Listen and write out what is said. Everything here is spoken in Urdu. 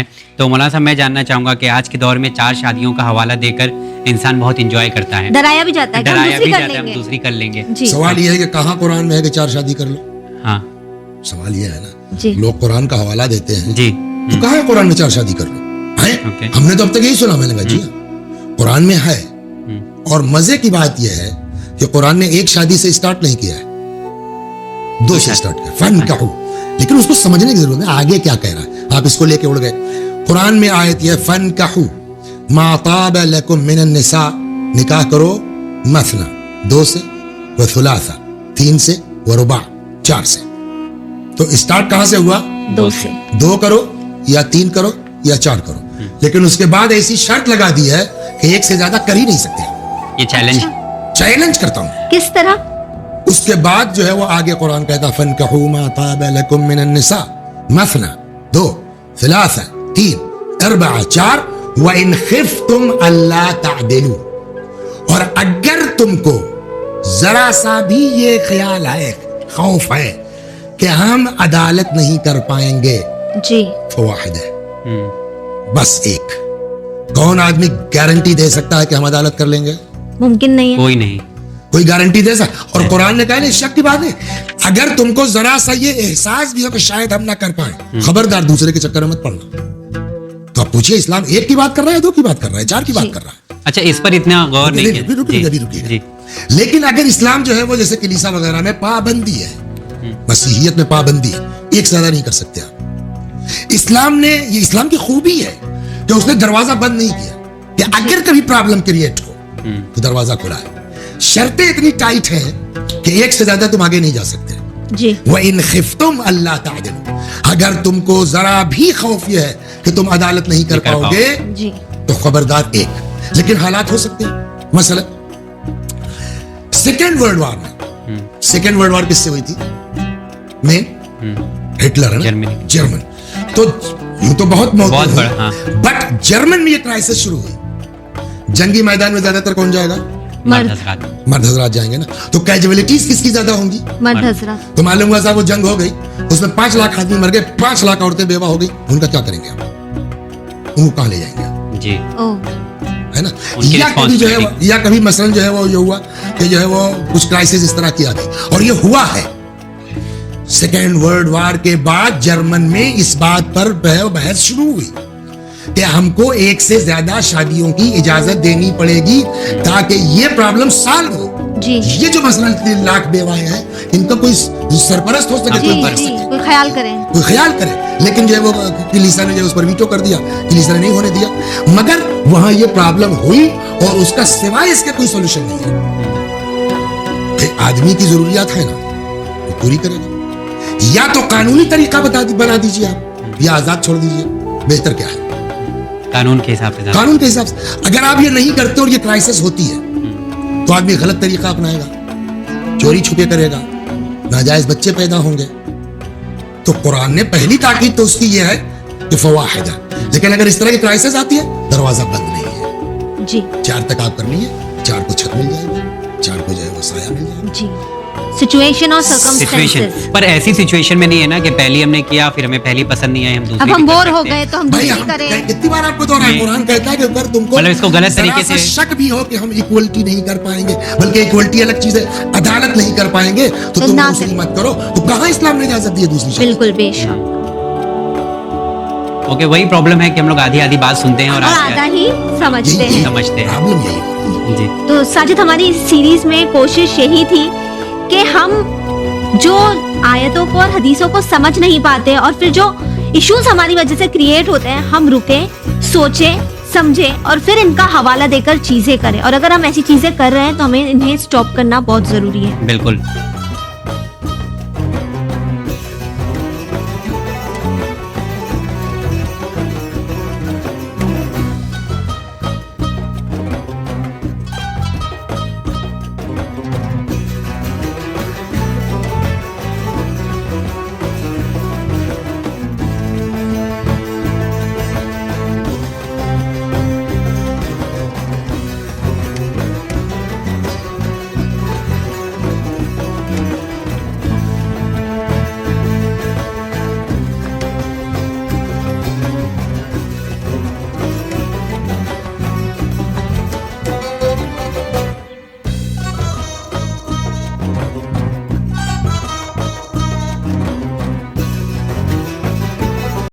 ہے. تو مولانا صاحب میں جاننا چاہوں گا کہ آج کے دور میں 4 شادیوں کا حوالہ دے کر انسان بہت انجوائے کرتا ہے, ڈرایا بھی جاتا ہے کہ ہم دوسری کر لیں گے. سوال یہ ہے کہ کہاں قرآن میں ہے کہ 4 شادی کر لو؟ ہاں سوال یہ ہے نا, لوگ قرآن کا حوالہ دیتے ہیں جی, تو کہاں ہے قرآن میں 4 شادی کر لو؟ ہم نے تو اب تک یہی سنا. میں نے کہا جی قرآن میں ہے, اور مزے کی بات یہ ہے کہ قرآن نے 1 شادی سے اسٹارٹ نہیں کیا ہے, 2 سے اسٹارٹ کیا, فنکحوا. لیکن اس کو سمجھنے کی ضرورت ہے آگے کیا کہہ رہا ہے. آپ اس کو لے کے اڑ گئے. قرآن میں آیت یہ فنکحوا ما طاب لکم من النساء, نکاح کرو مثنا 2 سے, وثلاثا 3 سے, ورباع 4 سے. تو اسٹارٹ کہاں سے ہوا؟ 2 سے. 2 کرو یا 3 کرو یا 4 کرو. لیکن اس کے بعد ایسی شرط لگا دی ہے کہ 1 سے زیادہ کر ہی نہیں سکتے. یہ چیلنج کرتا ہوں. کس طرح؟ اس کے بعد جو ہے وہ آگے قرآن کہتا فنکحوا ما طاب لکم من النساء مثنا 2 ثلاثا 3 4 وَإِنْ خِفْتُمْ أَلَّا تَعْدِلُوا, اور اگر تم کو ذرا سا بھی یہ خیال ہے, خوف ہے کہ ہم عدالت نہیں کر پائیں گے, جی فواحد ہے, بس 1. کون آدمی گارنٹی دے سکتا ہے کہ ہم عدالت کر لیں گے؟ ممکن نہیں ہے, کوئی نہیں, کوئی گارنٹی دے سکتا. اور قرآن نے کہا نہیں, شک کی بات ہے, اگر تم کو ذرا سا یہ احساس بھی ہو کہ شاید ہم نہ کر پائیں, خبردار دوسرے کے چکر میں مت پڑنا. تو آپ پوچھئے اسلام 1 کی بات کر رہا ہے, 2 کی بات کر رہا ہے, 4 کی بات کر رہا ہے؟ اچھا اس پر اتنا غور نہیں رکیے. لیکن اگر اسلام جو ہے وہ جیسے کلیسا وغیرہ میں پابندی ہے, مسیحیت میں پابندی ہے, 1 سے زیادہ نہیں کر سکتے آپ. اسلام نے, یہ اسلام کی خوبی ہے کہ اس نے دروازہ بند نہیں کیا کہ اگر کبھی پرابلم کریٹ ہو تو دروازہ کھلا ہے. شرطیں اتنی ٹائٹ ہیں کہ 1 سے زیادہ تم آگے نہیں جا سکتے. جی وَإِنْ خِفْتُمْ أَلَّا تَعْدِلُوا, اگر تم کو ذرا بھی خوف یہ ہے کہ تم عدالت نہیں کر پاؤ گے جی تو خبردار 1. لیکن حالات ہو سکتے ہیں. مثلا سیکنڈ ورلڈ وار میں, سیکنڈ ورلڈ وار کس سے ہوئی تھی؟ مین ہٹلر ہے نا, جرمن. تو یہ تو بہت موت ہے, بٹ جرمن میں یہ کرائسس شروع ہوئی. جنگی میدان میں زیادہ تر کون جائے گا؟ مرد حضرات جائیں گے نا. تو کیجولیٹیز کس کی زیادہ ہوں گی؟ مرد حضرات. تو معلوم ہوا صاحب وہ جنگ ہو گئی, اس میں 5 لاکھ آدمی مر گئے, 5 لاکھ عورتیں بیوہ ہو گئی, ان کا کیا کریں گے آپ؟ ان کو کہاں لے جائیں گے آپ؟ جی ہے نا. یا کبھی جو ہے, یا کبھی مثلا جو ہے وہ یہ ہوا کہ جو ہے وہ کچھ کرائسس اس طرح کیا گئی, اور یہ ہوا ہے. سیکنڈ ورلڈ وار کے بعد جرمن میں اس بات پر بحث شروع ہوئی کہ ہم کو 1 سے زیادہ شادیوں کی اجازت دینی پڑے گی تاکہ یہ پرابلم سالو ہو. جی یہ جو مثلا 3 لاکھ بیوائیں ہیں, ان کا کوئی سرپرست ہو سکے, کوئی خیال کرے. لیکن جو ہے وہ کلیسا نے جو اس پر ویٹو کر دیا, کلیسا نے نہیں ہونے دیا. مگر وہاں یہ پرابلم ہوئی اور اس کا سوائے اس کے کوئی سولوشن نہیں ہے. آدمی کی ضروریات ہے نا, وہ پوری کرے گا. یا تو قانونی طریقہ بنا دیجیے آپ, یا آزاد چھوڑ دیجیے. بہتر کیا ہے؟ قانون کے حساب سے. قانون کے حساب سے. اگر آپ یہ نہیں کرتے اور یہ کرائسس ہوتی ہے تو آدمی غلط طریقہ اپنائے گا, چوری چھپے کرے گا, ناجائز بچے پیدا ہوں گے. تو قرآن نے پہلی تاکید تو اس کی یہ ہے کہ فواحد ہے. لیکن اگر اس طرح کی کرائسس آتی ہے, دروازہ بند نہیں ہے. جی 4 تک آپ کرنی ہے, 4 کو چھت مل جائے گی, 4 کو جو ہے وہ سایہ مل جائے گا. جی سچویشن اور سرکمسٹینسز. پر ایسی سچویشن میں نہیں ہے نا کہ پہلی ہم نے کیا, پھر ہمیں پہلی پسند نہیں آئی, ہم دوسری. اب ہم بور ہو گئے تو ہم بھائی دوسری کریں. کتنی بار آپ کو دوہرایا, قرآن کہتا ہے کہ اگر تم کو مطلب اس کو غلط طریقے سے شک بھی ہو کہ ہم ایکوالٹی نہیں کر پائیں گے, بلکہ ایکوالٹی الگ چیز ہے, عدالت نہیں کر پائیں گے, تو تم دوسری مت کرو. تو کہاں اسلام نے اجازت دی ہے دوسری شک؟ بالکل بے شک. اوکے, وہی پرابلم ہے کہ ہم لوگ آدھی بات سنتے ہیں اور آدھا ہی سمجھتے ہیں. پرابلم یہی. جی تو ساجد, ہماری اس سیریز میں کوشش یہی تھی کہ ہم جو آیتوں کو اور حدیثوں کو سمجھ نہیں پاتے اور پھر جو ایشوز ہماری وجہ سے کریٹ ہوتے ہیں, ہم رکیں, سوچیں, سمجھیں اور پھر ان کا حوالہ دے کر چیزیں کریں. اور اگر ہم ایسی چیزیں کر رہے ہیں تو ہمیں انہیں سٹاپ کرنا بہت ضروری ہے. بالکل.